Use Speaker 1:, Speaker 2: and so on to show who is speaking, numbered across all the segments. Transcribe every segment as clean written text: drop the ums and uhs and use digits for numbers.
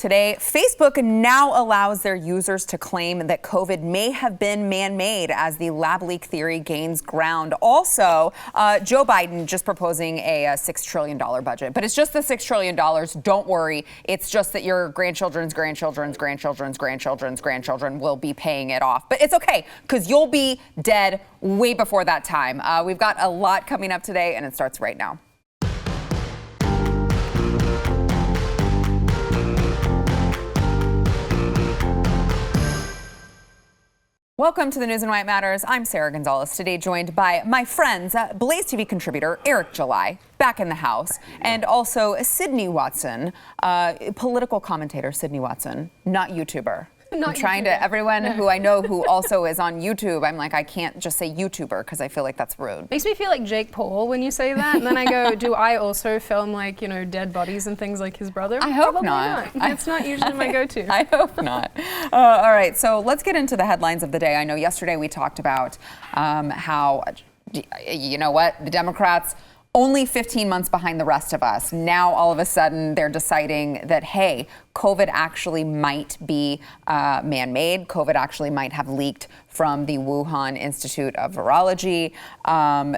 Speaker 1: Today, Facebook now allows their users to claim that COVID may have been man-made as the lab leak theory gains ground. Also, Joe Biden just proposing a $6 trillion budget, but it's just the $6 trillion. Don't worry. It's just that your grandchildren's grandchildren will be paying it off. But it's okay, because you'll be dead way before that time. We've got a lot coming up today, and it starts right now. Welcome to the News and Why It Matters. I'm Sarah Gonzalez, today joined by my friends, BlazeTV contributor Eric July, back in the house, and also Sydney Watson, political commentator Sydney Watson, not YouTuber. I'm trying to, everyone who I know who also is on YouTube, I'm like, I can't just say YouTuber because I feel like that's rude.
Speaker 2: Makes me feel like Jake Paul when you say that. And then I go, do I also film like, you know, dead bodies and things like his brother?
Speaker 1: I hope
Speaker 2: Probably
Speaker 1: not.
Speaker 2: It's not usually my go-to.
Speaker 1: I hope not. All right, so let's get into the headlines of the day. I know yesterday we talked about how, you know what, the Democrats only 15 months behind the rest of us. Now, all of a sudden, they're deciding that, hey, COVID actually might be man-made. COVID actually might have leaked from the Wuhan Institute of Virology.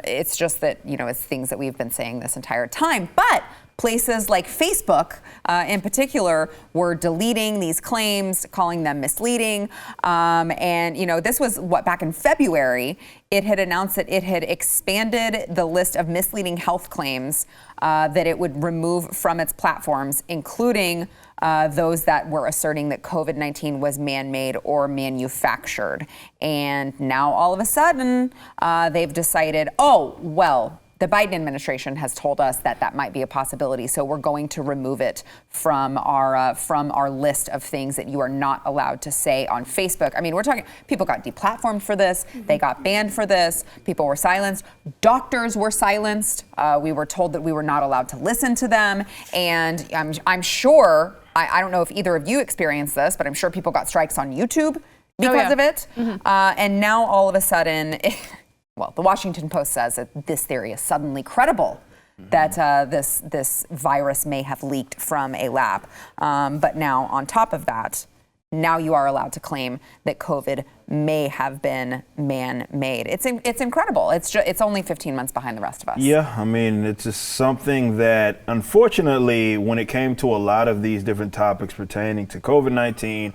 Speaker 1: It's just that, you know, it's things that we've been saying this entire time. But places like Facebook, in particular, were deleting these claims, calling them misleading. And, you know, this was back in February, it had announced that it had expanded the list of misleading health claims that it would remove from its platforms, including those that were asserting that COVID-19 was man-made or manufactured. And now all of a sudden, they've decided, oh, well, the Biden administration has told us that that might be a possibility, so we're going to remove it from our list of things that you are not allowed to say on Facebook. I mean, we're talking, people got deplatformed for this, they got banned for this, people were silenced, doctors were silenced, we were told that we were not allowed to listen to them, and I'm sure, I don't know if either of you experienced this, but I'm sure people got strikes on YouTube because of it, and now all of a sudden, well, the Washington Post says that this theory is suddenly credible, that this virus may have leaked from a lab. But now, on top of that, now you are allowed to claim that COVID may have been man-made. It's incredible. It's only 15 months behind the rest of us.
Speaker 3: Yeah, I mean, it's just something that, unfortunately, when it came to a lot of these different topics pertaining to COVID-19,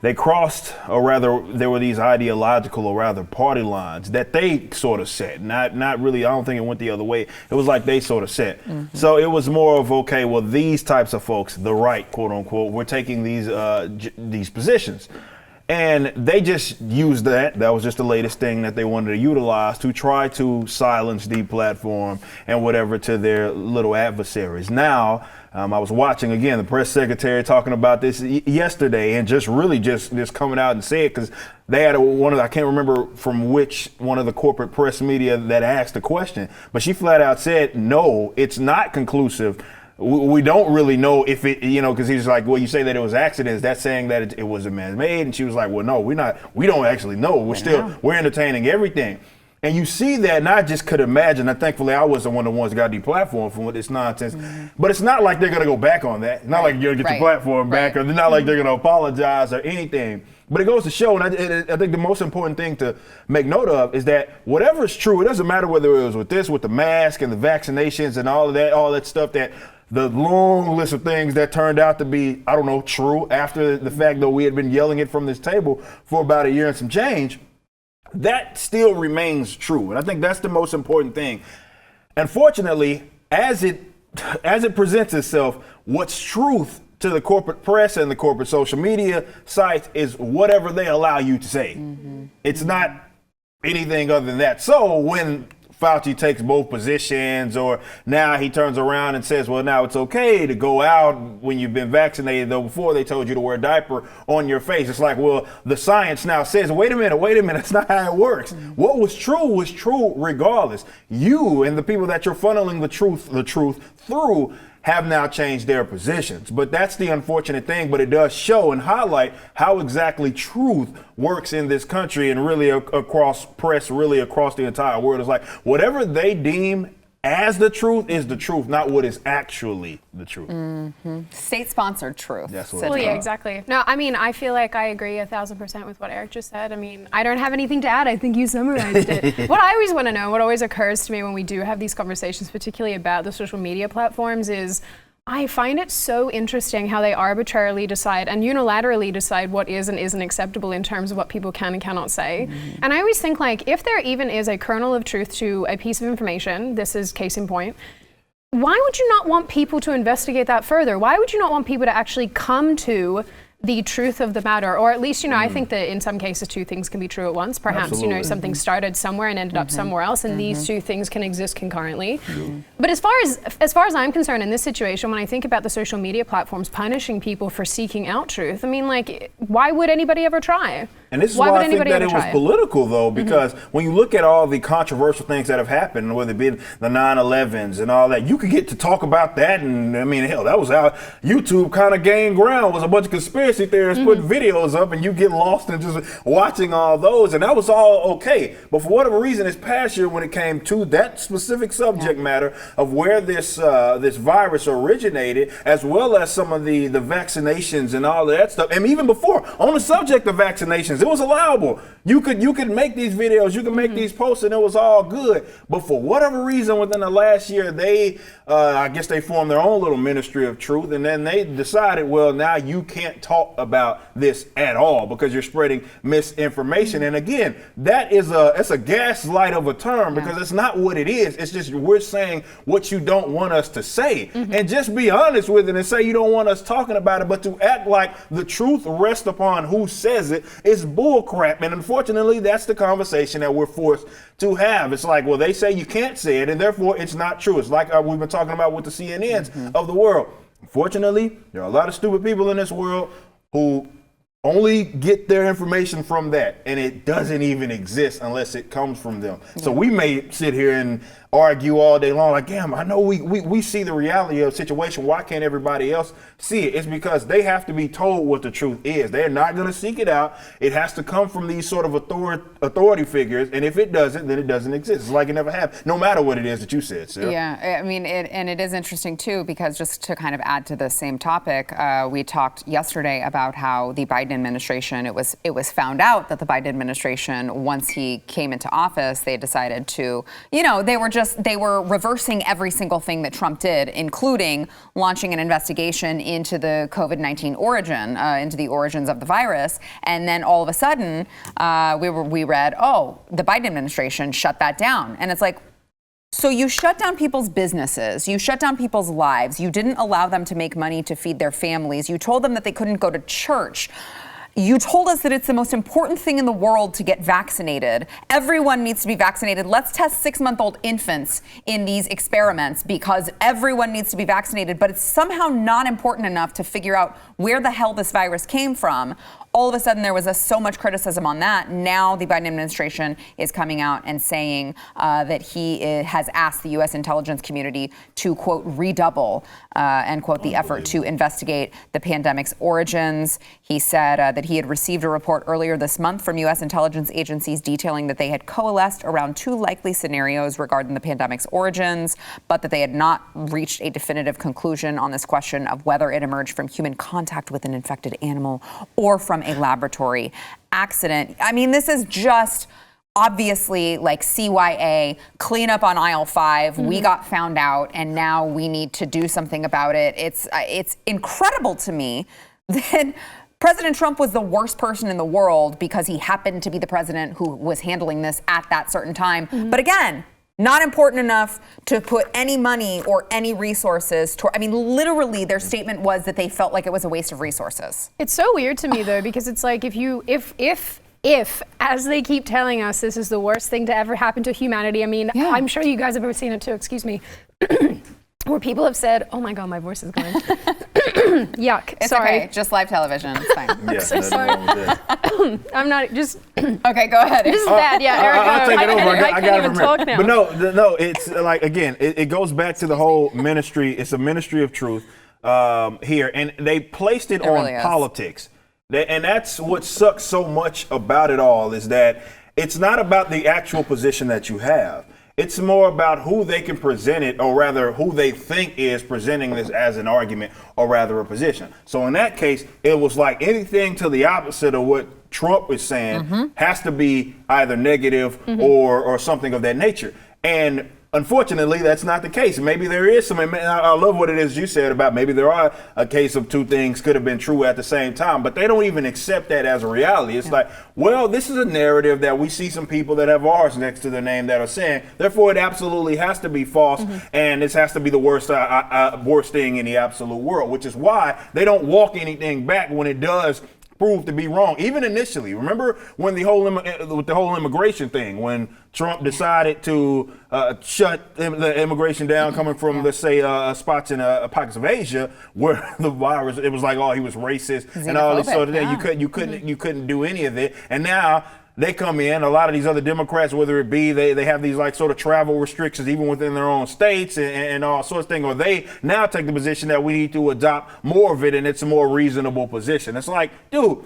Speaker 3: they crossed, or rather, there were these ideological, or rather, party lines that they sort of set. Not really, I don't think it went the other way. It was like they sort of set. So it was more of, okay, well, these types of folks, the right, quote unquote, we're taking these positions. And they just used that. That was just the latest thing that they wanted to utilize to try to silence the platform and whatever to their little adversaries. Now, I was watching, again, the press secretary talking about this yesterday and just really just coming out and saying it, because they had I can't remember from which one of the corporate press media that asked the question, but she flat out said, no, it's not conclusive. We don't really know if it, you know, because he's like, well, you say that it was accidents. That's saying that it was a man-made. And she was like, well, no, we don't actually know. We're entertaining everything. And you see that, and I just could imagine, and thankfully I wasn't one of the ones that got deplatformed from this nonsense, but it's not like they're going to go back on that. It's not like you're going to get your platform back, or it's not like they're going to apologize or anything. But it goes to show, and I think the most important thing to make note of is that whatever is true, it doesn't matter whether it was with the mask and the vaccinations and all that stuff, that the long list of things that turned out to be, I don't know, true after the fact, though we had been yelling it from this table for about a year and some change, that still remains true. And I think that's the most important thing. Unfortunately, as it presents itself, what's truth to the corporate press and the corporate social media sites is whatever they allow you to say. It's not anything other than that. So when Fauci takes both positions, or now he turns around and says, well, now it's okay to go out when you've been vaccinated, though before they told you to wear a diaper on your face. It's like, well, the science now says, wait a minute, it's not how it works. What was true regardless. You and the people that you're funneling the truth through have now changed their positions. But that's the unfortunate thing, but it does show and highlight how exactly truth works in this country and really across press, really across the entire world. It's like whatever they deem as the truth is the truth, not what is actually the truth.
Speaker 1: State-sponsored truth.
Speaker 3: That's what
Speaker 2: Well, yeah, exactly. No, I mean, I feel like I agree 1,000% with what Eric just said. I mean, I don't have anything to add. I think you summarized it. What I always want to know, what always occurs to me when we do have these conversations, particularly about the social media platforms, is I find it so interesting how they arbitrarily decide and unilaterally decide what is and isn't acceptable in terms of what people can and cannot say. And I always think, like, if there even is a kernel of truth to a piece of information, this is case in point, why would you not want people to investigate that further? Why would you not want people to actually come to the truth of the matter? Or at least, I think that in some cases two things can be true at once. Perhaps,
Speaker 3: Absolutely.
Speaker 2: Something started somewhere and ended up somewhere else, and these two things can exist concurrently. But as far as I'm concerned in this situation, when I think about the social media platforms punishing people for seeking out truth, I mean, like, why would anybody ever try?
Speaker 3: And this is
Speaker 2: why
Speaker 3: why
Speaker 2: would
Speaker 3: I think
Speaker 2: anybody
Speaker 3: that
Speaker 2: ever
Speaker 3: it was
Speaker 2: try
Speaker 3: political, though, because when you look at all the controversial things that have happened, whether it be the 9/11s and all that, you could get to talk about that. And I mean, hell, that was how YouTube kind of gained ground, was a bunch of conspiracy theorists putting videos up, and you get lost in just watching all those. And that was all okay. But for whatever reason, this past year, when it came to that specific subject matter of where this this virus originated, as well as some of the vaccinations and all of that stuff, and even before, on the subject of vaccinations, it was allowable. You could make these videos, you could make these posts, and it was all good. But for whatever reason, within the last year, they, I guess they formed their own little ministry of truth, and then they decided, well, now you can't talk about this at all because you're spreading misinformation. And again, that is it's a gaslight of a term, because it's not what it is. It's just we're saying what you don't want us to say, and just be honest with it and say you don't want us talking about it. But to act like the truth rests upon who says it is bull crap. And unfortunately, that's the conversation that we're forced to have. It's like, well, they say you can't say it, and therefore it's not true. It's like we've been talking about with the CNNs of the world. Unfortunately, there are a lot of stupid people in this world who only get their information from that, and it doesn't even exist unless it comes from them. So we may sit here and argue all day long, like, damn, I know we see the reality of the situation. Why can't everybody else see it? It's because they have to be told what the truth is. They're not going to seek it out. It has to come from these sort of authority figures, and if it doesn't, then it doesn't exist. It's like it never happened, no matter what it is that you said, Sarah.
Speaker 1: Yeah, I mean, it is interesting too, because just to kind of add to the same topic, we talked yesterday about how the Biden administration, it was found out that the Biden administration, once he came into office, they decided to, they were reversing every single thing that Trump did, including launching an investigation into the COVID-19 origin, into the origins of the virus. And then all of a sudden, we read, oh, the Biden administration shut that down. And it's like, so you shut down people's businesses, you shut down people's lives, you didn't allow them to make money to feed their families, you told them that they couldn't go to church. You told us that it's the most important thing in the world to get vaccinated. Everyone needs to be vaccinated. Let's test 6-month-old infants in these experiments because everyone needs to be vaccinated, but it's somehow not important enough to figure out where the hell this virus came from. All of a sudden, there was so much criticism on that. Now the Biden administration is coming out and saying that he has asked the U.S. intelligence community to, quote, redouble, end quote, the effort to investigate the pandemic's origins. He said that he had received a report earlier this month from U.S. intelligence agencies detailing that they had coalesced around 2 likely scenarios regarding the pandemic's origins, but that they had not reached a definitive conclusion on this question of whether it emerged from human contact with an infected animal or from a laboratory accident. I mean, this is just obviously like CYA, clean up on aisle 5. We got found out, and now we need to do something about it. It's incredible to me that President Trump was the worst person in the world because he happened to be the president who was handling this at that certain time. But again, not important enough to put any money or any resources toward. I mean, literally, their statement was that they felt like it was a waste of resources.
Speaker 2: It's so weird to me, though, because it's like if, as they keep telling us, this is the worst thing to ever happen to humanity. I mean, I'm sure you guys have ever seen it too. Excuse me. Where people have said, "Oh my God, my voice is going." Yuck.
Speaker 1: It's
Speaker 2: sorry.
Speaker 1: okay. Just live television. It's fine.
Speaker 3: Yeah,
Speaker 2: so sorry. I'm not just.
Speaker 1: Okay, go ahead.
Speaker 2: This is bad. Yeah, Eric.
Speaker 3: I'll take it over.
Speaker 2: I can't even talk now.
Speaker 3: But no, it's like, again, it goes back to the whole ministry. It's a ministry of truth here, and they placed it on
Speaker 1: really
Speaker 3: politics. And that's what sucks so much about it all, is that it's not about the actual position that you have. It's more about who they can present it, or rather who they think is presenting this as an argument, or rather a position. So in that case, it was like anything to the opposite of what Trump is saying has to be either negative or something of that nature. And unfortunately, that's not the case. Maybe there is some, I love what it is you said about maybe there are a case of two things could have been true at the same time, but they don't even accept that as a reality. It's like, well, this is a narrative that we see some people that have R's next to their name that are saying, therefore it absolutely has to be false, and this has to be the worst thing in the absolute world, which is why they don't walk anything back when it does proved to be wrong, even initially. Remember when the whole immigration thing, when Trump decided to shut the immigration down coming from, let's say, spots in pockets of Asia where the virus, it was like, oh, he was racist and all this sort of thing. You couldn't do any of it. And now they come in, a lot of these other Democrats, whether it be they have these like sort of travel restrictions even within their own states and all sorts of things, or they now take the position that we need to adopt more of it and it's a more reasonable position. It's like, dude,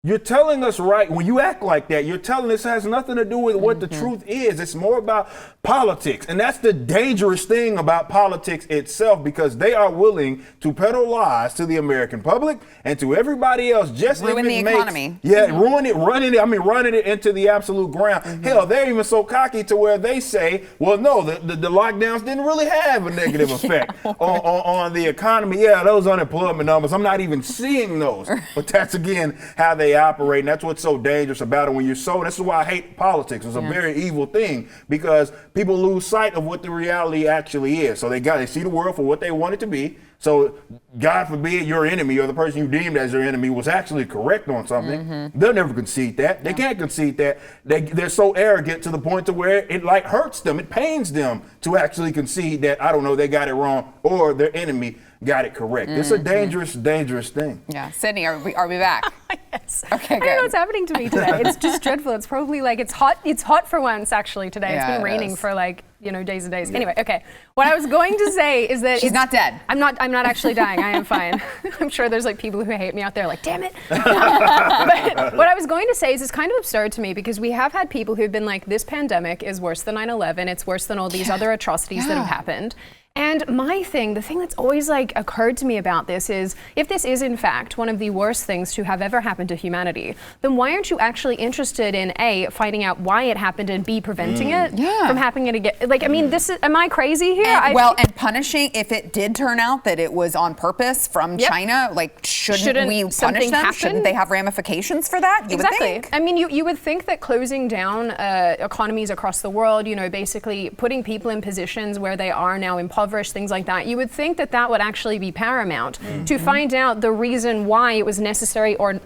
Speaker 3: you're telling us right, when you act like that, you're telling us it has nothing to do with what the truth is. It's more about politics. And that's the dangerous thing about politics itself, because they are willing to peddle lies to the American public and to everybody else just
Speaker 1: ruin
Speaker 3: if it
Speaker 1: the economy.
Speaker 3: Ruin it, running it into the absolute ground. Hell, they're even so cocky to where they say, well, no, the lockdowns didn't really have a negative effect on the economy. Yeah, those unemployment numbers, I'm not even seeing those. But that's, again, how they operate, and that's what's so dangerous about it. When you're this is why I hate politics. It's a very evil thing, because people lose sight of what the reality actually is. So they see the world for what they want it to be. So God forbid your enemy, or the person you deemed as your enemy, was actually correct on something. They'll never concede that. They can't concede that. They're so arrogant to the point to where it like hurts them. It pains them to actually concede that, I don't know, they got it wrong, or their enemy got it correct. It's a dangerous, dangerous thing.
Speaker 1: Yeah. Sydney, are we back?
Speaker 2: Yes.
Speaker 1: Okay, good.
Speaker 2: I don't know what's happening to me today. It's just dreadful. It's probably like, it's hot for once actually today.
Speaker 1: Yeah,
Speaker 2: it's been
Speaker 1: it
Speaker 2: raining
Speaker 1: is.
Speaker 2: for like, days and days. Anyway, okay. What I was going to say is that
Speaker 1: She's not dead.
Speaker 2: I'm not actually dying. I am fine. I'm sure there's like people who hate me out there like, damn it. But what I was going to say is it's kind of absurd to me, because we have had people who've been like, this pandemic is worse than 9/11. It's worse than all these other atrocities that have happened. And the thing that's always like occurred to me about this is, if this is in fact one of the worst things to have ever happened to humanity, then why aren't you actually interested in A, finding out why it happened, and B, preventing it from happening again? Like, I mean, am I crazy here?
Speaker 1: And punishing, if it did turn out that it was on purpose from China, like, shouldn't we punish them?
Speaker 2: Happen?
Speaker 1: Shouldn't they have ramifications for that? You would think.
Speaker 2: I mean, you would think that closing down economies across the world, basically putting people in positions where they are now impoverished, things like that, you would think that would actually be paramount to find out the reason why it was necessary, or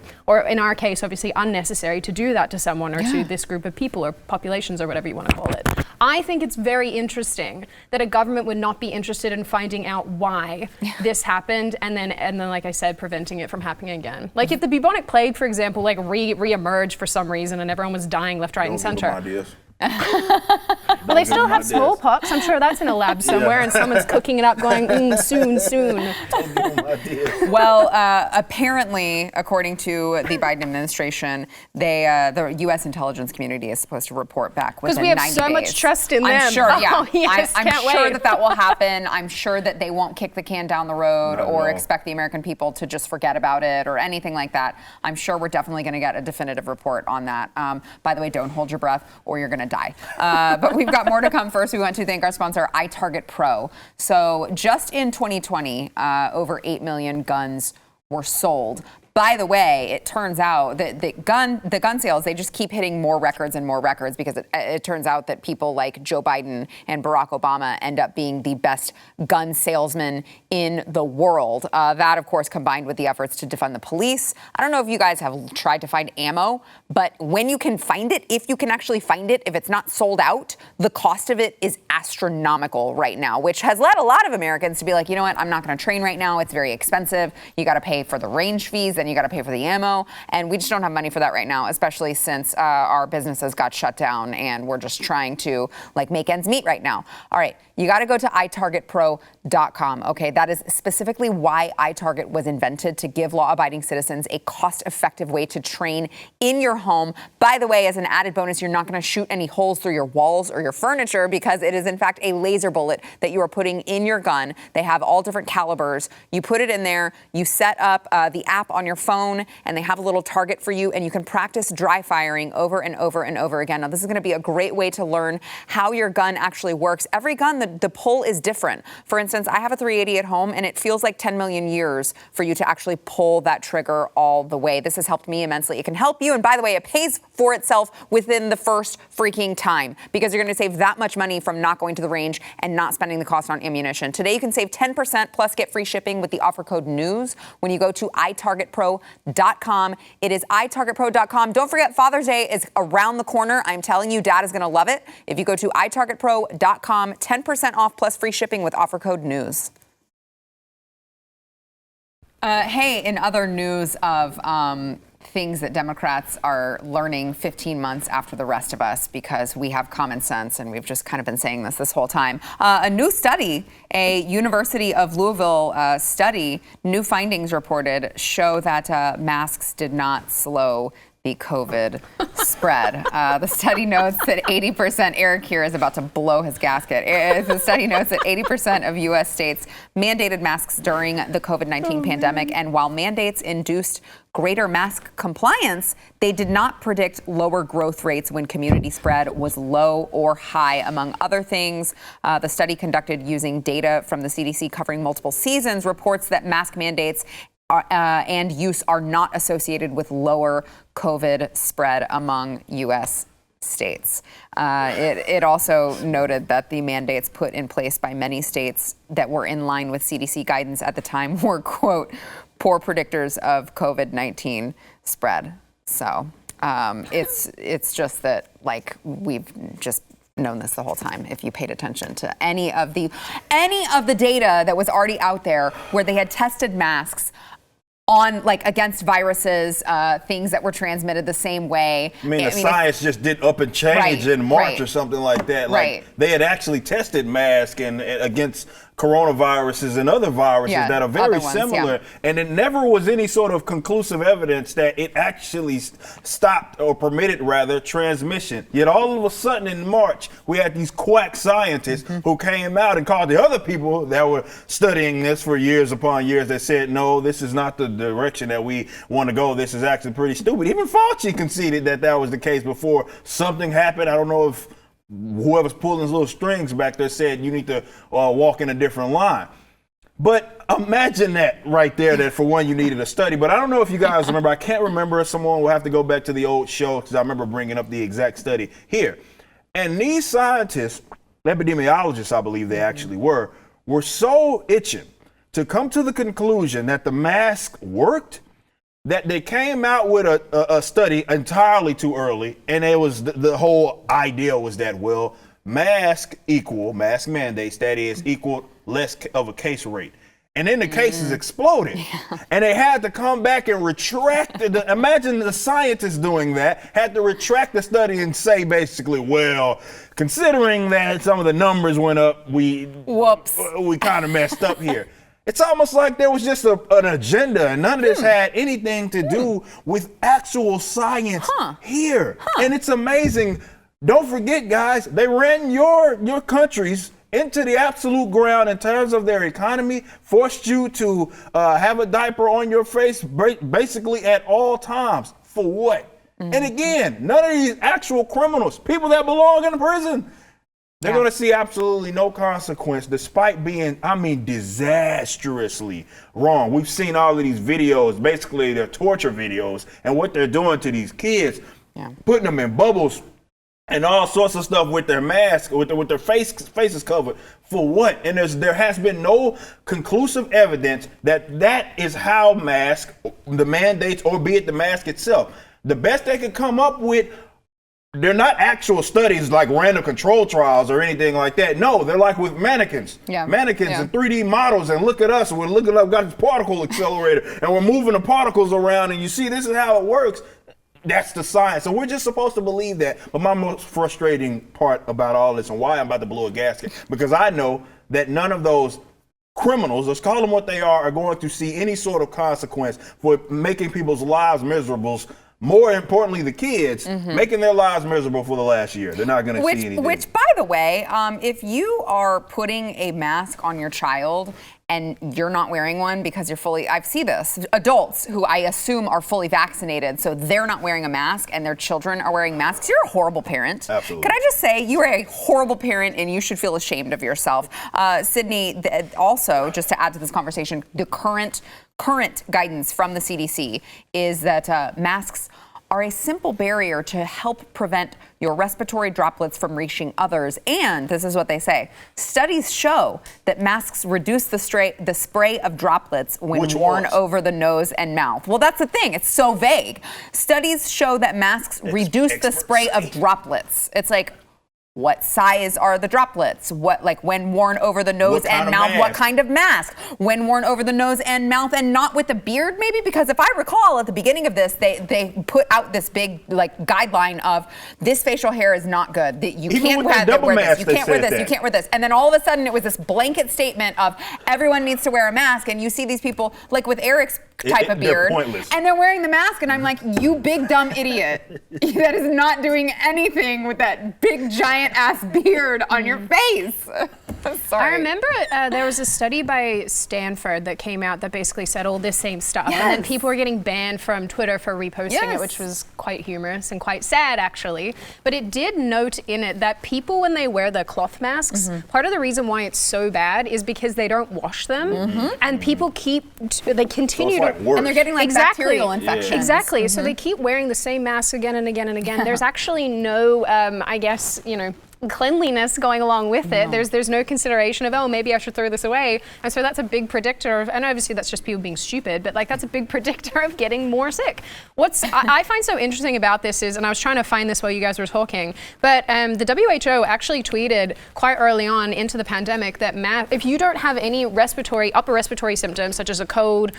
Speaker 2: in our case, obviously unnecessary, to do that to someone, or to this group of people, or populations, or whatever you want to call it. I think it's very interesting that a government would not be interested in finding out why this happened, and then, like I said, preventing it from happening again. Like if the bubonic plague, for example, like re-emerged for some reason, and everyone was dying left, right, and center. Well, they still have smallpox. I'm sure that's in a lab somewhere, and someone's cooking it up, going, soon.
Speaker 1: Well, apparently, according to the Biden administration, the U.S. intelligence community is supposed to report back within 90 days.
Speaker 2: Because we have so much trust in them.
Speaker 1: I'm sure,
Speaker 2: Oh, yes,
Speaker 1: I'm sure that will happen. I'm sure that they won't kick the can down the road or expect the American people to just forget about it or anything like that. I'm sure we're definitely going to get a definitive report on that. By the way, don't hold your breath, or you're going to die. But we've got more to come. First, we want to thank our sponsor, iTarget Pro. So just in 2020, over 8 million guns were sold. By the way, it turns out that the gun sales, they just keep hitting more records and more records, because it turns out that people like Joe Biden and Barack Obama end up being the best gun salesmen in the world. That, of course, combined with the efforts to defund the police. I don't know if you guys have tried to find ammo, but when you can find it, if you can actually find it, if it's not sold out, the cost of it is astronomical right now, which has led a lot of Americans to be like, you know what, I'm not going to train right now. It's very expensive. You got to pay for the range fees. then you got to pay for the ammo. And we just don't have money for that right now, especially since our businesses got shut down and we're just trying to like make ends meet right now. All right, you got to go to itargetpro.com. Okay, that is specifically why iTarget was invented, to give law-abiding citizens a cost-effective way to train in your home. By the way, as an added bonus, you're not going to shoot any holes through your walls or your furniture because it is in fact a laser bullet that you are putting in your gun. They have all different calibers. You put it in there, you set up the app on your phone, and they have a little target for you, and you can practice dry firing over and over and over again. Now, this is going to be a great way to learn how your gun actually works. Every gun, the pull is different. For instance, I have a 380 at home, and it feels like 10 million years for you to actually pull that trigger all the way. This has helped me immensely. It can help you, and by the way, it pays for itself within the first freaking time because you're going to save that much money from not going to the range and not spending the cost on ammunition. Today, you can save 10% plus get free shipping with the offer code NEWS when you go to itargetpro.com. It is itargetpro.com. Don't forget, Father's Day is around the corner. I'm telling you, Dad is going to love it. If you go to itargetpro.com, 10% off plus free shipping with offer code NEWS. Hey, in other news of things that Democrats are learning 15 months after the rest of us, because we have common sense and we've just kind of been saying this whole time. A new study, a University of Louisville study, new findings reported show that masks did not slow the COVID spread. The study notes that 80%, Eric here is about to blow his gasket. The study notes that 80% of U.S. states mandated masks during the COVID-19 pandemic. And while mandates induced greater mask compliance, they did not predict lower growth rates when community spread was low or high, among other things. The study, conducted using data from the CDC covering multiple seasons, reports that mask mandates and use are not associated with lower COVID spread among U.S. states. It also noted that the mandates put in place by many states that were in line with CDC guidance at the time were, quote, poor predictors of COVID-19 spread. So it's just that, like, we've just known this the whole time. If you paid attention to any of the data that was already out there where they had tested masks on, like, against viruses, things that were transmitted the same way.
Speaker 3: I mean, science just did up and change in March or something like that. Like, they had actually tested masks and against coronaviruses and other viruses that are very similar, and it never was any sort of conclusive evidence that it actually stopped, or permitted rather, transmission. Yet all of a sudden in March, we had these quack scientists who came out and called the other people that were studying this for years upon years that said, no, this is not the direction that we want to go. This is actually pretty stupid. Even Fauci conceded that that was the case before something happened. I don't know if whoever's pulling those little strings back there said you need to walk in a different line. But imagine that right there, that for one, you needed a study. But I don't know if you guys remember. I can't remember. Someone will have to go back to the old show because I remember bringing up the exact study here. And these scientists, epidemiologists, I believe they actually were so itching to come to the conclusion that the mask worked that they came out with a study entirely too early, and it was the whole idea was that, well, mask mandates, that is, equal less of a case rate. And then the cases exploded. And they had to come back and retract imagine the scientists doing that, had to retract the study and say basically, well, considering that some of the numbers went up, we kind of messed up here. It's almost like there was just an agenda, and none of this had anything to do with actual science here. And it's amazing. Don't forget, guys, they ran your countries into the absolute ground in terms of their economy, forced you to have a diaper on your face basically at all times. For what? And again, none of these actual criminals, people that belong in prison, they're going to see absolutely no consequence, despite being, disastrously wrong. We've seen all of these videos, basically they're torture videos, and what they're doing to these kids, putting them in bubbles and all sorts of stuff with their masks, with their faces covered. For what? And there has been no conclusive evidence that is how the mandates, or be it the mask itself. The best they could come up with they're not actual studies like random control trials or anything like that. No, they're like with mannequins. Mannequins and 3D models, and look at us. We're looking up, got this particle accelerator, and we're moving the particles around, and you see this is how it works. That's the science. So we're just supposed to believe that. But my most frustrating part about all this and why I'm about to blow a gasket, because I know that none of those criminals, let's call them what they are going to see any sort of consequence for making people's lives miserable. More importantly, the kids, making their lives miserable for the last year. They're not going to see anything.
Speaker 1: Which, by the way, if you are putting a mask on your child and you're not wearing one because you're fully, I see this, adults who I assume are fully vaccinated, so they're not wearing a mask and their children are wearing masks, you're a horrible parent.
Speaker 3: Absolutely.
Speaker 1: Can I just say, you are a horrible parent and you should feel ashamed of yourself. Sydney, also, just to add to this conversation, the current guidance from the CDC is that masks are a simple barrier to help prevent your respiratory droplets from reaching others. And this is what they say: studies show that masks reduce the spray of droplets when worn over the nose and mouth. Well, that's the thing. It's so vague. Studies show that masks reduce the spray of droplets. It's like, what size are the droplets? What, like when worn over the nose and mouth, what kind of mask? When worn over the nose and mouth and not with a beard, maybe? Because if I recall at the beginning of this, they put out this big guideline of this facial hair is not good. That you can't wear this. You can't wear this. You can't wear this. And then all of a sudden it was this blanket statement of everyone needs to wear a mask. And you see these people like with Eric's type of beard, and they're wearing the mask, and I'm like, you big dumb idiot that is not doing anything with that big giant ass beard on your face. Sorry.
Speaker 2: I remember there was a study by Stanford that came out that basically said all this same stuff, and then people were getting banned from Twitter for reposting it, which was quite humorous and quite sad actually. But it did note in it that people, when they wear the cloth masks, part of the reason why it's so bad is because they don't wash them, and people they continue to,
Speaker 1: and they're getting bacterial infections.
Speaker 2: Exactly. So they keep wearing the same mask again and again and again. There's actually no, I guess, cleanliness going along with it. There's no consideration of, oh, maybe I should throw this away. And so that's a big predictor of, and obviously that's just people being stupid, but that's a big predictor of getting more sick. I find so interesting about this is, and I was trying to find this while you guys were talking, but the WHO actually tweeted quite early on into the pandemic that if you don't have any upper respiratory symptoms, such as a cold,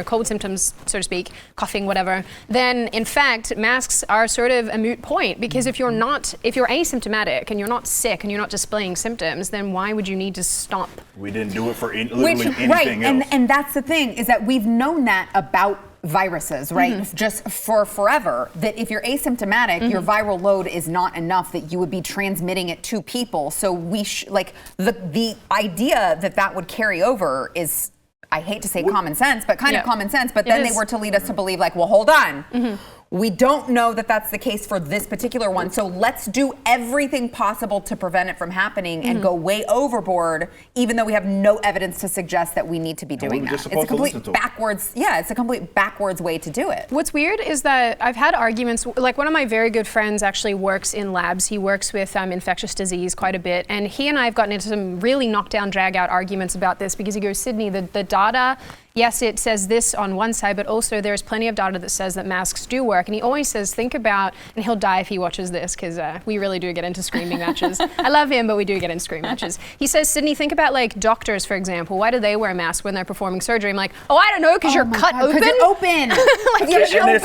Speaker 2: cold symptoms, so to speak, coughing, whatever, then in fact, masks are sort of a moot point, because if you're asymptomatic, and you're not sick and you're not displaying symptoms, then why would you need to stop?
Speaker 3: We didn't do it for literally anything else.
Speaker 1: And that's the thing, is that we've known that about viruses, right? Just for forever, that if you're asymptomatic, your viral load is not enough that you would be transmitting it to people. So we the idea that would carry over is, I hate to say common sense, but kind of common sense. But then they were to lead us to believe well, hold on. We don't know that that's the case for this particular one. So let's do everything possible to prevent it from happening and go way overboard, even though we have no evidence to suggest that we need to be doing that. It's a complete backwards, it's a complete backwards way to do it.
Speaker 2: What's weird is that I've had arguments, like one of my very good friends actually works in labs. He works with infectious disease quite a bit. And he and I have gotten into some really knockdown, drag out arguments about this, because he goes, Sydney, the data, yes, it says this on one side, but also there's plenty of data that says that masks do work. And he always says, think about, and he'll die if he watches this, because we really do get into screaming matches. I love him, but we do get into screaming matches. He says, Sydney, think about doctors, for example. Why do they wear masks when they're performing surgery? I'm like, oh, I don't know, because you're cut open.
Speaker 1: Because you're open.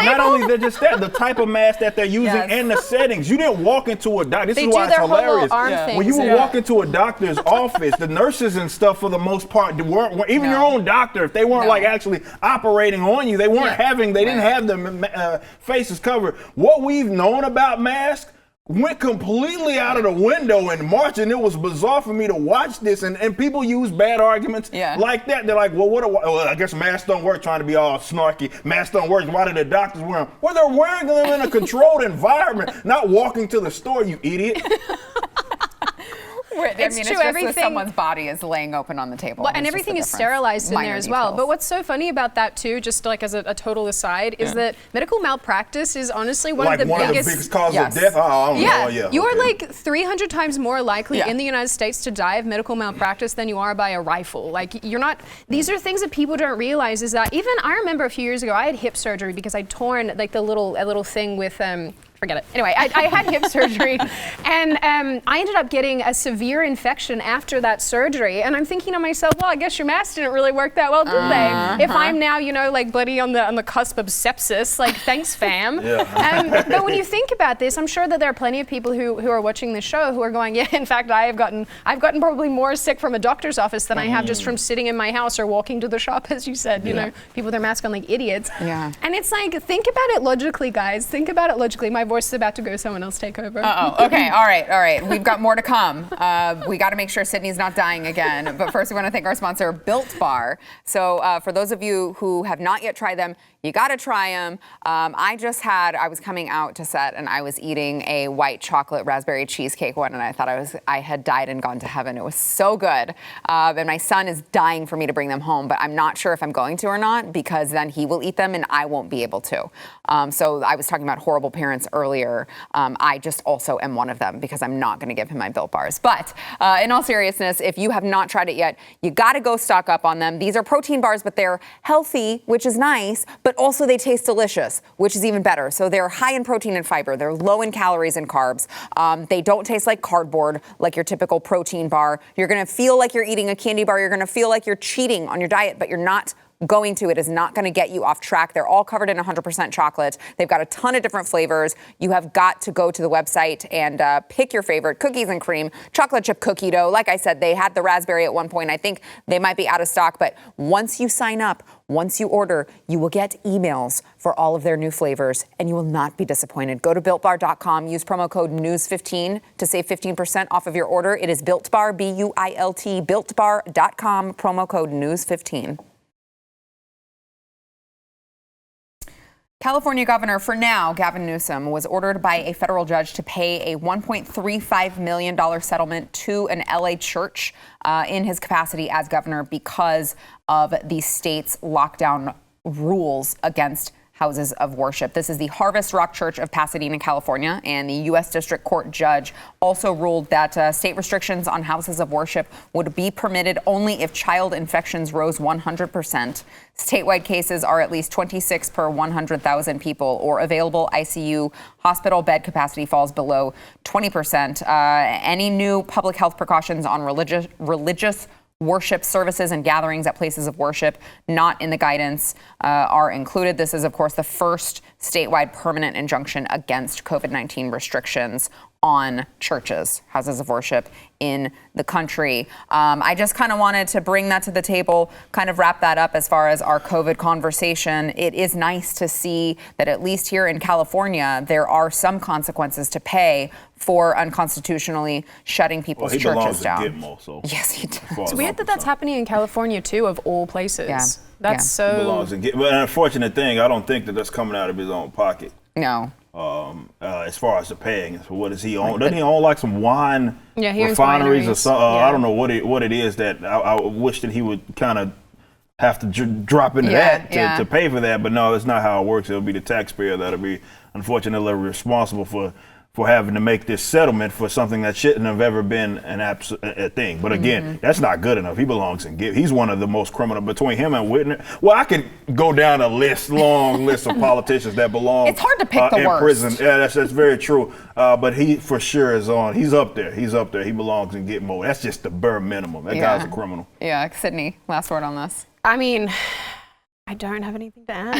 Speaker 3: Not only just that, the type of mask that they're using and the settings. You didn't walk into a doctor. This is why it's hilarious. When you would walk into a doctor's office, the nurses and stuff, for the most part, even your own doctor, if they weren't actually operating on you, they weren't they didn't have their faces covered. What we've known about masks went completely out of the window in March, and it was bizarre for me to watch this, and people use bad arguments like that. They're like, well, I guess masks don't work, trying to be all snarky. Masks don't work. Why do the doctors wear them? Well, they're wearing them in a controlled environment, not walking to the store, you idiot.
Speaker 2: It's
Speaker 1: it's
Speaker 2: true.
Speaker 1: just
Speaker 2: Everything.
Speaker 1: someone's body is laying open on the table.
Speaker 2: Well, and
Speaker 1: It's just
Speaker 2: everything
Speaker 1: the
Speaker 2: is
Speaker 1: difference.
Speaker 2: sterilized in
Speaker 1: Minor
Speaker 2: there as well.
Speaker 1: details.
Speaker 2: But what's so funny about that too, just like as a total aside, is that medical malpractice is honestly one of the biggest
Speaker 3: causes
Speaker 1: Yes.
Speaker 3: of death. Oh, I don't
Speaker 2: Yeah,
Speaker 3: know. Yeah,
Speaker 2: you are
Speaker 3: okay.
Speaker 2: like 300 times more likely
Speaker 1: Yeah.
Speaker 2: in the United States to die of medical malpractice than you are by a rifle. Like you're not. These are things that people don't realize. Is that even I remember a few years ago I had hip surgery because I'd torn like a little thing with. Forget it. Anyway, I had hip surgery, and I ended up getting a severe infection after that surgery. And I'm thinking to myself, well, I guess your mask didn't really work that well, did they? If I'm now, like bloody on the cusp of sepsis, like thanks, fam. But when you think about this, I'm sure that there are plenty of people who are watching this show who are going, yeah, in fact, I've gotten probably more sick from a doctor's office than I have just from sitting in my house or walking to the shop, as you said. You know, people with their mask on like idiots.
Speaker 1: Yeah.
Speaker 2: And it's like, think about it logically, guys. Think about it logically. My voice is about to go. Someone else take over.
Speaker 1: Okay. All right. We've got more to come. We got to make sure Sydney's not dying again. But first, we want to thank our sponsor, Built Bar. So for those of you who have not yet tried them, you got to try them. I was coming out to set and I was eating a white chocolate raspberry cheesecake one, and I thought I had died and gone to heaven. It was so good. And my son is dying for me to bring them home, but I'm not sure if I'm going to or not, because then he will eat them and I won't be able to. So I was talking about horrible parents earlier. I just also am one of them because I'm not going to give him my Built Bars. But in all seriousness, if you have not tried it yet, you got to go stock up on them. These are protein bars, but they're healthy, which is nice, but also they taste delicious, which is even better. So they're high in protein and fiber. They're low in calories and carbs. They don't taste like cardboard, like your typical protein bar. You're going to feel like you're eating a candy bar. You're going to feel like you're cheating on your diet, but you're not going to. It is not going to get you off track. They're all covered in 100% chocolate. They've got a ton of different flavors. You have got to go to the website and pick your favorite: cookies and cream, chocolate chip cookie dough. Like I said, they had the raspberry at one point. I think they might be out of stock, but once you sign up, once you order, you will get emails for all of their new flavors, and you will not be disappointed. Go to BuiltBar.com, use promo code NEWS15 to save 15% off of your order. It is Built Bar, B-U-I-L-T, BuiltBar.com, promo code NEWS15. California Governor, for now, Gavin Newsom, was ordered by a federal judge to pay a $1.35 million settlement to an LA church in his capacity as governor because of the state's lockdown rules against houses of worship. This is the Harvest Rock Church of Pasadena, California, and the U.S. District Court judge also ruled that state restrictions on houses of worship would be permitted only if child infections rose 100%. Statewide cases are at least 26 per 100,000 people, or available ICU hospital bed capacity falls below 20%. Any new public health precautions on religious worship services and gatherings at places of worship not in the guidance are included. This is, of course, the first statewide permanent injunction against COVID-19 restrictions on churches, houses of worship in the country. I just kind of wanted to bring that to the table, kind of wrap that up as far as our COVID conversation. It is nice to see that at least here in California, there are some consequences to pay for unconstitutionally shutting people's churches down.
Speaker 3: Gitmo, so
Speaker 1: Yes, he does.
Speaker 2: It's weird that that's happening in California too, of all places.
Speaker 1: Yeah.
Speaker 2: That's so.
Speaker 3: He belongs in Gitmo. But an unfortunate thing, I don't think that that's coming out of his own pocket.
Speaker 1: No.
Speaker 3: As far as the paying, so what does he own? Doesn't he own like some wine refineries or something? I don't know what it is that I wish that he would kind of have to drop into to pay for that. But no, that's not how it works. It'll be the taxpayer that'll be unfortunately responsible for having to make this settlement for something that shouldn't have ever been a thing. But again, that's not good enough. He belongs in He's one of the most criminal between him and Whitney. Well, I could go down a long list of politicians that belong.
Speaker 1: It's hard to pick the
Speaker 3: in
Speaker 1: worst.
Speaker 3: prison. Yeah, that's very true. But he for sure is on. He's up there. He belongs in Gitmo. That's just the bare minimum. That guy's a criminal.
Speaker 1: Yeah, Sydney, last word on this.
Speaker 2: I mean, I don't have anything to add.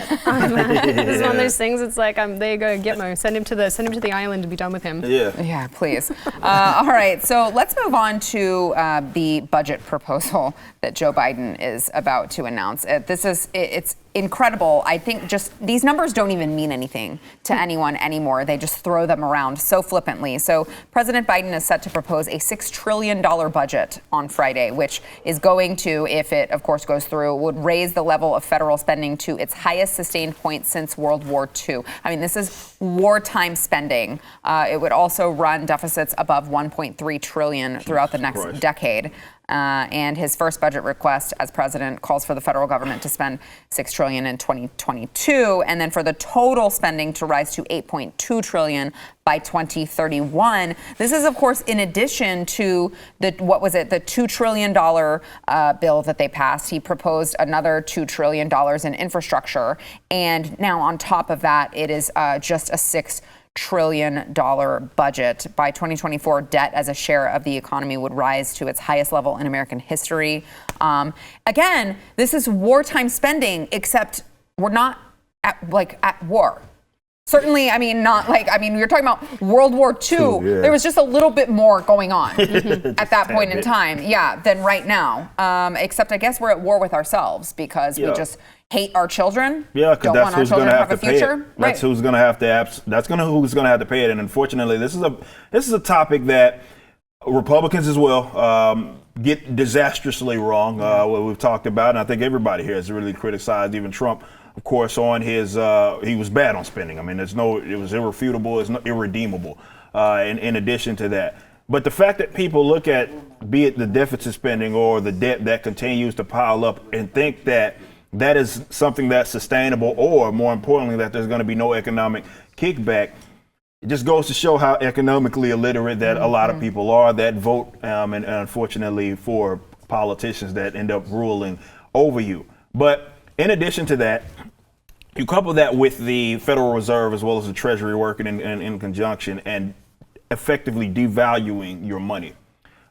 Speaker 2: This is one of those things. It's like, there you go, Gitmo. Send him to the island and be done with him.
Speaker 1: Yeah, please. All right, so let's move on to the budget proposal that Joe Biden is about to announce. It's incredible. I think just these numbers don't even mean anything to anyone anymore. They just throw them around so flippantly. So President Biden is set to propose a $6 trillion budget on Friday, which is going to, if it of course goes through, would raise the level of federal spending to its highest sustained point since World War II. I mean, this is wartime spending. It would also run deficits above 1.3 trillion throughout the next decade. And his first budget request as president calls for the federal government to spend $6 trillion in 2022, and then for the total spending to rise to $8.2 trillion by 2031. This is, of course, in addition to the $2 trillion bill that they passed. He proposed another $2 trillion in infrastructure, and now on top of that, it is just a $6 trillion budget. By 2024, debt as a share of the economy would rise to its highest level in American history. Again, this is wartime spending, except we're not at war. Certainly, you're talking about World War II. Yeah. There was just a little bit more going on at that point in time, than right now. Except I guess we're at war with ourselves because we just hate our children. Yeah, because that's who's going to have to pay it. That's who's going to have to. Who's going to have to pay it. And unfortunately, this is a topic that Republicans as well get disastrously wrong. What we've talked about, and I think everybody here has really criticized, even Trump, of course, on his. He was bad on spending. I mean, it was irrefutable, it's not irredeemable. In addition to that. But the fact that people look at, be it the deficit spending or the debt that continues to pile up, and think that is something that's sustainable, or more importantly, that there's going to be no economic kickback, it just goes to show how economically illiterate that a lot of people are that vote, and unfortunately for politicians that end up ruling over you. But in addition to that, you couple that with the Federal Reserve as well as the Treasury working in conjunction and effectively devaluing your money.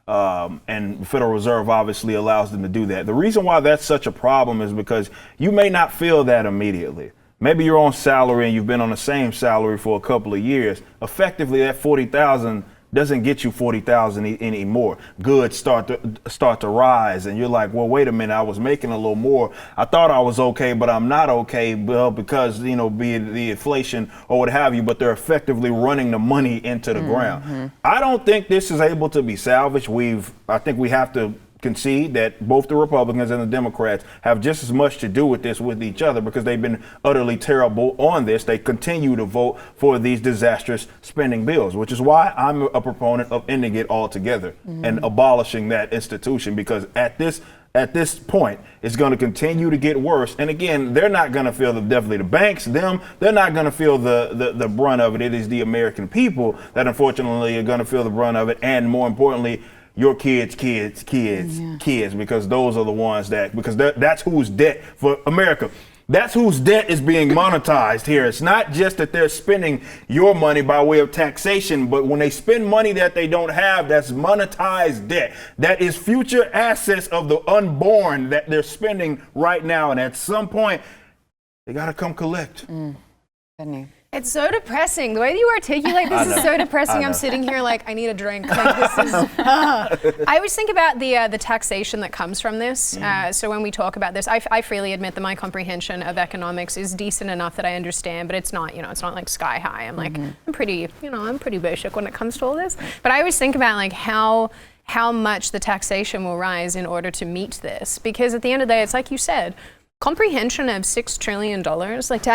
Speaker 1: And the Federal Reserve obviously allows them to do that. The reason why that's such a problem is because you may not feel that immediately. Maybe you're on salary and you've been on the same salary for a couple of years. Effectively, that $40,000 doesn't get you $40,000 anymore. Goods start to rise, and you're like, well, wait a minute, I was making a little more. I thought I was okay, but I'm not okay, well, because be it the inflation or what have you. But they're effectively running the money into the ground. I don't think this is able to be salvaged. I think we have to concede that both the Republicans and the Democrats have just as much to do with this with each other, because they've been utterly terrible on this. They continue to vote for these disastrous spending bills, which is why I'm a proponent of ending it altogether and abolishing that institution, because at this point, it's going to continue to get worse. And again, they're not going to feel definitely the banks, they're not going to feel the brunt of it. It is the American people that unfortunately are going to feel the brunt of it. And more importantly, your kids, because those are the ones because that's whose debt for America. That's whose debt is being monetized here. It's not just that they're spending your money by way of taxation, but when they spend money that they don't have, that's monetized debt. That is future assets of the unborn that they're spending right now. And at some point, they got to come collect.
Speaker 2: It's so depressing. The way that you articulate this is so depressing. I'm sitting here like, I need a drink. Like, this is. I always think about the taxation that comes from this. So when we talk about this, I freely admit that my comprehension of economics is decent enough that I understand, but it's not, it's not like sky high. I'm like, I'm pretty basic when it comes to all this. But I always think about like how much the taxation will rise in order to meet this, because at the end of the day, it's like you said. Comprehension of $6 trillion, like to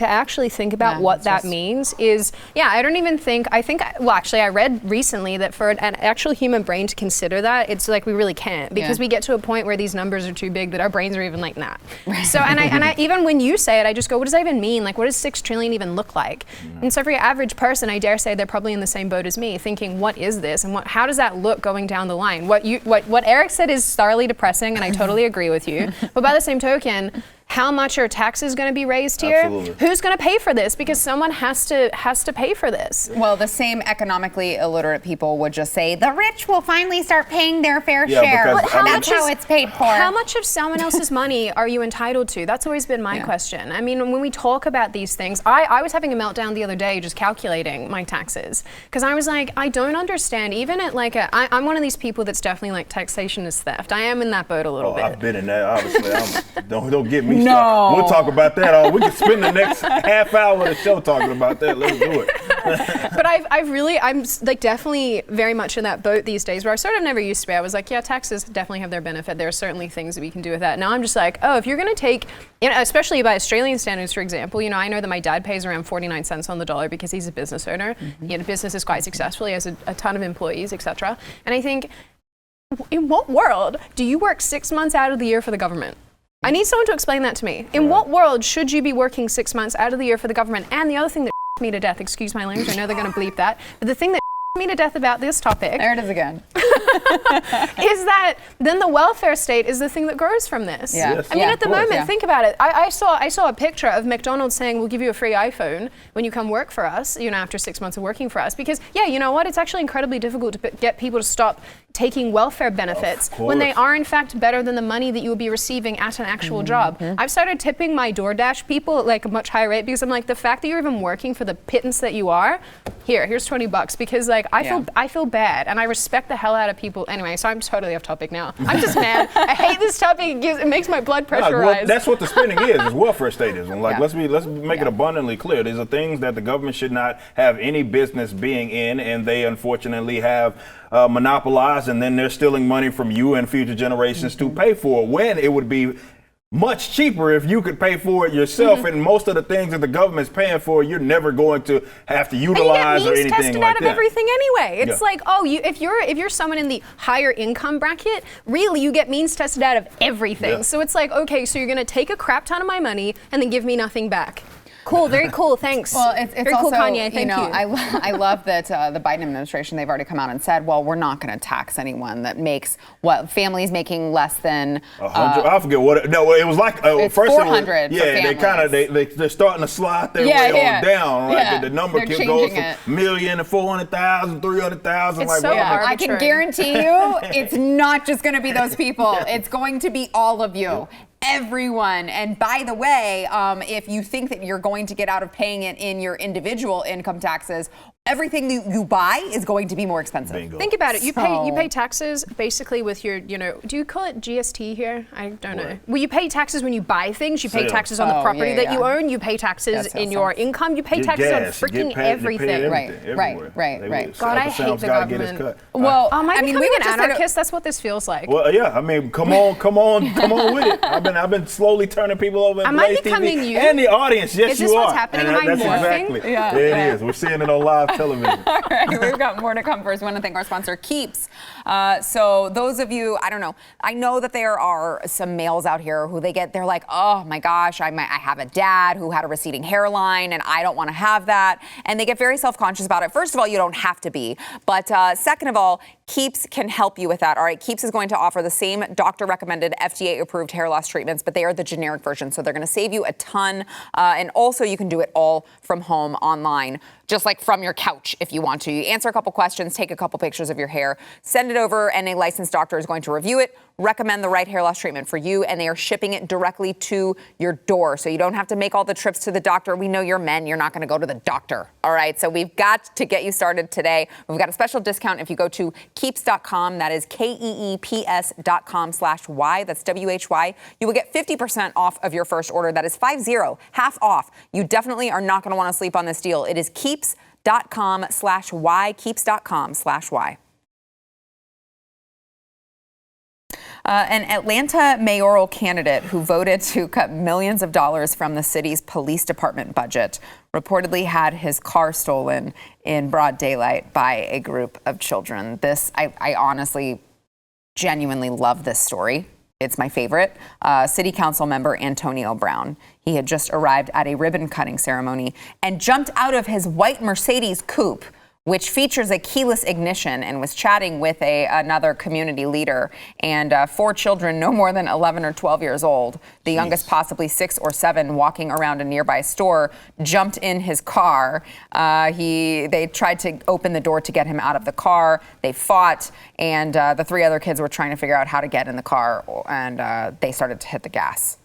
Speaker 2: actually think about what that means is, I don't even think, I read recently that for an actual human brain to consider that, it's like we really can't, because we get to a point where these numbers are too big that our brains are even like, nah. So, and I even when you say it, I just go, what does that even mean? Like, what does $6 trillion even look like? And so for your average person, I dare say they're probably in the same boat as me, thinking, what is this? And how does that look going down the line? What Eric said is thoroughly depressing, and I totally agree with you. But by the same token, how much are taxes going to be raised here? Absolutely. Who's going to pay for this? Because someone has to pay for this.
Speaker 1: Well, the same economically illiterate people would just say the rich will finally start paying their fair share. That's how it's paid for.
Speaker 2: How much of someone else's money are you entitled to? That's always been my question. I mean, when we talk about these things, I was having a meltdown the other day just calculating my taxes, because I was like, I don't understand. Even at like I'm one of these people that's definitely like taxation is theft. I am in that boat a little bit.
Speaker 3: I've been in that, obviously. Don't get me
Speaker 1: No.
Speaker 3: We'll talk about that. We can spend the next half hour of the show talking about that. Let's do it.
Speaker 2: But I'm like definitely very much in that boat these days where I sort of never used to be. I was like, yeah, taxes definitely have their benefit. There are certainly things that we can do with that. Now I'm just like, oh, if you're going to take, especially by Australian standards, for example, I know that my dad pays around 49 cents on the dollar because he's a business owner. Business is quite successful. He has a ton of employees, etc. And I think, in what world do you work 6 months out of the year for the government? I need someone to explain that to me. In what world should you be working 6 months out of the year for the government? And the other thing that me to death, excuse my language, I know they're going to bleep that, but the thing that me to death about this topic
Speaker 1: There it is again.
Speaker 2: is that then the welfare state is the thing that grows from this.
Speaker 1: Yeah. Yes.
Speaker 2: I mean,
Speaker 1: Yeah,
Speaker 2: at the
Speaker 1: of course,
Speaker 2: moment,
Speaker 1: yeah.
Speaker 2: think about it. I saw a picture of McDonald's saying we'll give you a free iPhone when you come work for us, after 6 months of working for us. Because, you know what? It's actually incredibly difficult to get people to stop taking welfare benefits when they are in fact better than the money that you would be receiving at an actual job. I've started tipping my DoorDash people at like a much higher rate because I'm like, the fact that you're even working for the pittance that you are, here's $20 because like I feel bad and I respect the hell out of people. Anyway, so I'm totally off topic now. I'm just mad. I hate this topic. It makes my blood pressure rise.
Speaker 3: That's what the spending is welfare statism. Like let's make it abundantly clear. These are things that the government should not have any business being in, and they unfortunately have monopolized, and then they're stealing money from you and future generations to pay for it, when it would be much cheaper if you could pay for it yourself. And most of the things that the government's paying for, you're never going to have to utilize or anything like that.
Speaker 2: And you get means tested out of everything anyway. It's like, if you're someone in the higher income bracket, really you get means tested out of everything. So it's like, okay, so you're going to take a crap ton of my money and then give me nothing back. Cool, very cool, thanks.
Speaker 1: Well, it's
Speaker 2: very
Speaker 1: also,
Speaker 2: cool, Kanye, thank you.
Speaker 1: I love that the Biden administration, they've already come out and said, well, we're not going to tax anyone that makes families making less than
Speaker 3: 100. I forget what. No, it was like
Speaker 1: it's
Speaker 3: first
Speaker 1: 400.
Speaker 3: They're starting to slide their way on down. Right? The number goes from $1 million to 400,000, 300,000.
Speaker 2: It's
Speaker 3: like
Speaker 2: so
Speaker 3: whatever.
Speaker 2: arbitrary.
Speaker 1: I can guarantee you, it's not just going to be those people. It's going to be all of you. Everyone. And by the way, if you think that you're going to get out of paying it in your individual income taxes, everything you buy is going to be more expensive.
Speaker 3: Bingo.
Speaker 2: Think about it. You pay taxes basically with your, do you call it GST here? I don't know. Well, you pay taxes when you buy things. You pay taxes on the property that you own. You pay taxes in your income. You pay taxes on freaking everything.
Speaker 1: Right.
Speaker 2: God, I hate the government.
Speaker 1: Well,
Speaker 2: am I becoming
Speaker 1: we
Speaker 2: an anarchist? That's what this feels like.
Speaker 3: Well, yeah. I mean, come on with it. I've been slowly turning people over in
Speaker 2: Am I
Speaker 3: BlazeTV
Speaker 2: becoming you?
Speaker 3: and the audience. Yes,
Speaker 2: Is this
Speaker 3: you
Speaker 2: what's
Speaker 3: are.
Speaker 2: happening?
Speaker 3: And
Speaker 2: Am I
Speaker 3: that's
Speaker 2: morphing?
Speaker 3: exactly. It is. We're seeing it on live television.
Speaker 1: All right, we've got more to come. First, we want to thank our sponsor, Keeps. So those of you, I don't know, I know that there are some males out here who they're like, oh my gosh, I have a dad who had a receding hairline and I don't want to have that. And they get very self-conscious about it. First of all, you don't have to be. But second of all, Keeps can help you with that. All right, Keeps is going to offer the same doctor-recommended, FDA-approved hair loss treatments, but they are the generic version. So they're going to save you a ton. And also, you can do it all from home online, just like from your couch if you want to. You answer a couple questions, take a couple pictures of your hair, send it over, and a licensed doctor is going to review it, recommend the right hair loss treatment for you, and they are shipping it directly to your door. So you don't have to make all the trips to the doctor. We know you're men. You're not going to go to the doctor. All right. So we've got to get you started today. We've got a special discount if you go to keeps.com. That is KEEPS.com/Y. That's WHY. You will get 50% off of your first order. That is 50, half off. You definitely are not going to want to sleep on this deal. It is keeps.com/Y. Keeps.com/Y. An Atlanta mayoral candidate who voted to cut millions of dollars from the city's police department budget reportedly had his car stolen in broad daylight by a group of children. I honestly, genuinely love this story. It's my favorite. City Council member Antonio Brown. He had just arrived at a ribbon cutting ceremony and jumped out of his white Mercedes coupe, which features a keyless ignition, and was chatting with another community leader. And 4 children, no more than 11 or 12 years old, the youngest possibly 6 or 7, walking around a nearby store, jumped in his car. They tried to open the door to get him out of the car. They fought, and the 3 other kids were trying to figure out how to get in the car, and they started to hit the gas.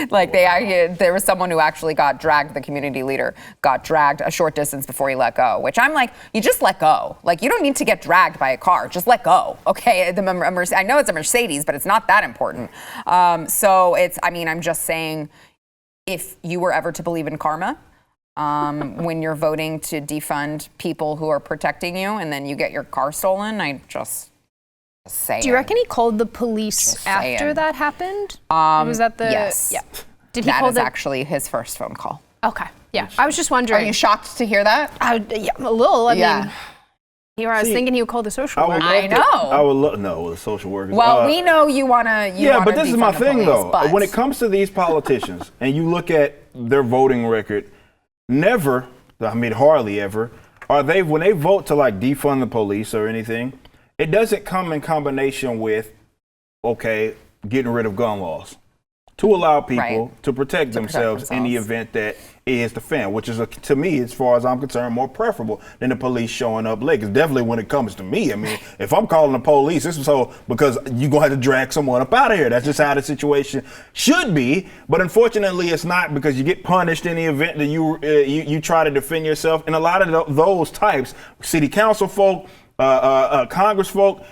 Speaker 1: Like there was someone who actually got dragged, the community leader got dragged a short distance before he let go, which I'm like, you just let go. Like, you don't need to get dragged by a car, just let go, okay? I know it's a Mercedes, but it's not that important. So I'm just saying, if you were ever to believe in karma, when you're voting to defund people who are protecting you and then you get your car stolen, I just say.
Speaker 2: Do you reckon he called the police after that happened? Was that the?
Speaker 1: Yes.
Speaker 2: Yeah. Did he
Speaker 1: that
Speaker 2: call
Speaker 1: is actually his first phone call.
Speaker 2: Okay. Yeah. I was just wondering.
Speaker 1: Are you shocked to hear that?
Speaker 2: Yeah, a little. I mean, here I was thinking he would call the social worker.
Speaker 1: I know.
Speaker 3: I would love the social workers.
Speaker 1: Well, we know you wanna.
Speaker 3: Yeah, but this is my thing, though.
Speaker 1: But
Speaker 3: when it comes to these politicians, and you look at their voting record, hardly ever, are they, when they vote to like defund the police or anything, it doesn't come in combination with, getting rid of gun laws to allow people to protect themselves in the event that it hits the fan, which is, to me, as far as I'm concerned, more preferable than the police showing up late. Because definitely when it comes to me, I mean, if I'm calling the police, this is because you're going to have to drag someone up out of here. That's just how the situation should be. But unfortunately, it's not, because you get punished in the event that you try to defend yourself. And a lot of those types, city council folk, Congress folk,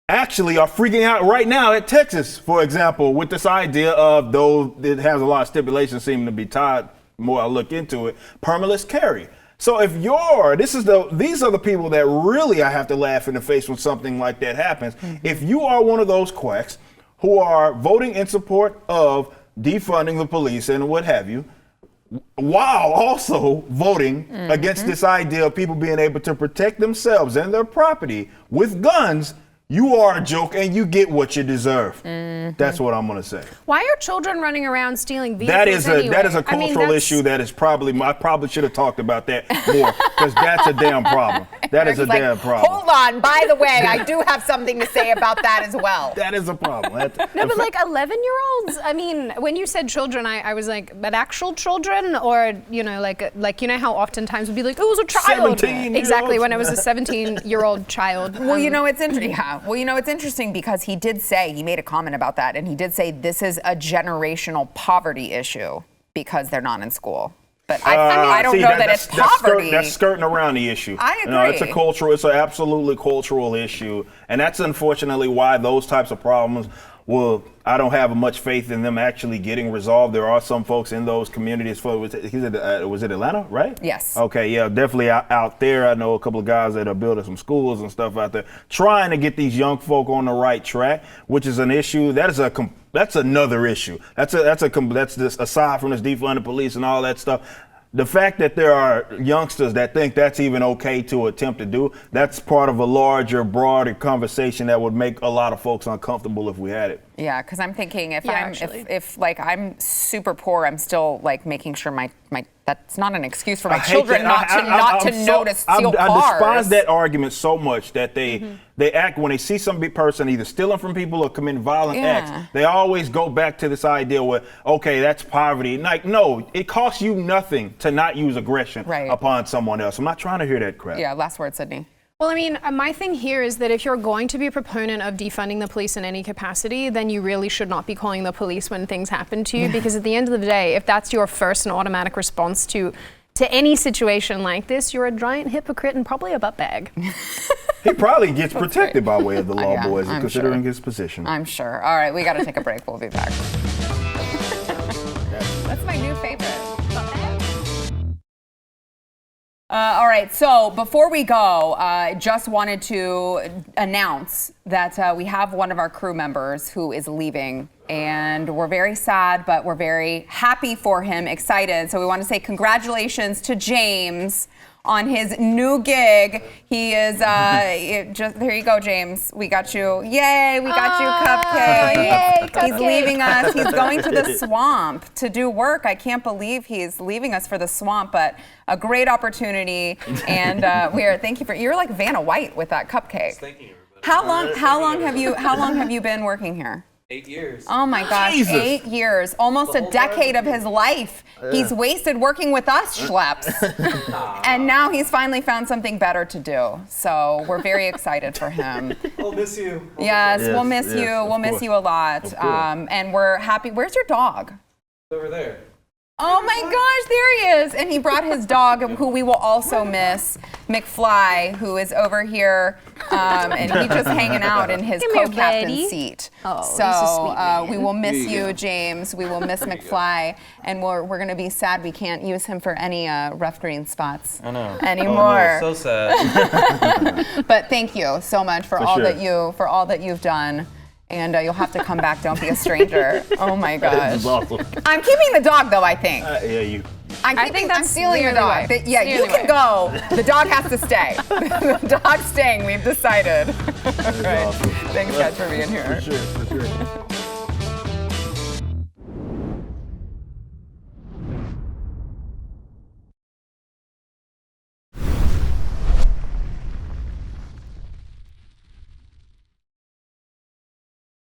Speaker 3: actually are freaking out right now at Texas, for example, with this idea of, though it has a lot of stipulations seeming to be tied, more I look into it, permitless carry. So if these are the people that really I have to laugh in the face when something like that happens. Mm-hmm. If you are one of those quacks who are voting in support of defunding the police and what have you, while also voting against this idea of people being able to protect themselves and their property with guns, you are a joke and you get what you deserve. Mm-hmm. That's what I'm going to say.
Speaker 2: Why are children running around stealing vehicles
Speaker 3: That is a cultural issue that is I probably should have talked about that more, because that's a damn problem. That is a damn problem.
Speaker 1: Hold on, by the way, I do have something to say about that as well.
Speaker 3: That is a problem.
Speaker 2: No, but like 11-year-olds, I mean, when you said children, I was like, but actual children, or, like you know how oftentimes would be like, it was a child.
Speaker 3: 17-year-olds.
Speaker 2: Exactly, when it was a 17-year-old child.
Speaker 1: Well, it's interesting. Well, it's interesting because he made a comment about that, and he did say this is a generational poverty issue because they're not in school. But I don't know that it's poverty.
Speaker 3: That's skirting around the issue.
Speaker 1: I agree.
Speaker 3: It's an absolutely cultural issue, and that's unfortunately why those types of problems I don't have much faith in them actually getting resolved. There are some folks in those communities. Was it Atlanta, right?
Speaker 1: Yes.
Speaker 3: Okay, yeah, definitely out there. I know a couple of guys that are building some schools and stuff out there, trying to get these young folk on the right track, which is an issue. That's another issue. That's this, aside from this defunding police and all that stuff. The fact that there are youngsters that think that's even okay to attempt to do, that's part of a larger, broader conversation that would make a lot of folks uncomfortable if we had it.
Speaker 1: Yeah, because I'm thinking if I'm super poor, I'm still like making sure my that's not an excuse for my children not to know to steal cars.
Speaker 3: I despise that argument so much that they act, when they see some big person either stealing from people or committing violent acts, they always go back to this idea where, that's poverty. Like, no, it costs you nothing to not use aggression upon someone else. I'm not trying to hear that crap.
Speaker 1: Yeah, last word, Sydney.
Speaker 2: Well, I mean, my thing here is that if you're going to be a proponent of defunding the police in any capacity, then you really should not be calling the police when things happen to you, because at the end of the day, if that's your first and automatic response to any situation like this, you're a giant hypocrite and probably a butt bag.
Speaker 3: He probably gets protected by way of the law, boys, considering his position.
Speaker 1: I'm sure. All right, we got to take a break. We'll be back. That's my new favorite. All right, so before we go, I just wanted to announce that we have one of our crew members who is leaving, and we're very sad, but we're very happy for him, excited. So we want to say congratulations to James on his new gig. He is, there you go, James. We got you. Yay, we got you Cupcake.
Speaker 2: Yay, Cupcake.
Speaker 1: He's leaving us. He's going to the swamp to do work. I can't believe he's leaving us for the swamp, but a great opportunity. And thank you you're like Vanna White with that cupcake.
Speaker 4: Thank you, everybody.
Speaker 1: How long have you been working here?
Speaker 4: 8 years.
Speaker 1: Oh my gosh,
Speaker 3: Jesus.
Speaker 1: 8 years, almost a
Speaker 4: whole
Speaker 1: decade of
Speaker 4: time.
Speaker 1: his life. He's wasted working with us schleps. And now he's finally found something better to do. So we're very excited for him.
Speaker 4: I'll miss you.
Speaker 1: Yes,
Speaker 3: Yes,
Speaker 1: we'll miss
Speaker 3: yes,
Speaker 1: you.
Speaker 3: of
Speaker 1: We'll miss
Speaker 3: course.
Speaker 1: you a lot.
Speaker 3: Of course.
Speaker 1: And we're happy. Where's your dog?
Speaker 4: Over there.
Speaker 1: Oh my gosh, there he is. And he brought his dog, who we will also miss, McFly, who is over here. And he's just hanging out in his
Speaker 2: Come here,
Speaker 1: co-captain
Speaker 2: buddy.
Speaker 1: seat.
Speaker 2: Oh,
Speaker 1: so
Speaker 2: he's a sweet man.
Speaker 1: we will miss you, James. We will miss McFly. And we're going to be sad we can't use him for any rough green spots
Speaker 4: I know.
Speaker 1: anymore.
Speaker 4: So sad.
Speaker 1: But thank you so much for all
Speaker 3: sure.
Speaker 1: that you've done. And you'll have to come back. Don't be a stranger. Oh my
Speaker 3: This
Speaker 1: gosh.
Speaker 3: is awesome.
Speaker 1: I'm keeping the dog though, I think.
Speaker 3: Yeah, you.
Speaker 2: I think
Speaker 1: I'm
Speaker 2: that's
Speaker 1: stealing the
Speaker 2: the
Speaker 1: dog.
Speaker 2: only way.
Speaker 1: Yeah,
Speaker 2: It's
Speaker 1: you
Speaker 2: the
Speaker 1: can
Speaker 2: only
Speaker 1: go. The dog has to stay. The dog's staying, we've decided. All right.
Speaker 3: Awesome.
Speaker 1: Thanks guys for being here.
Speaker 3: For sure.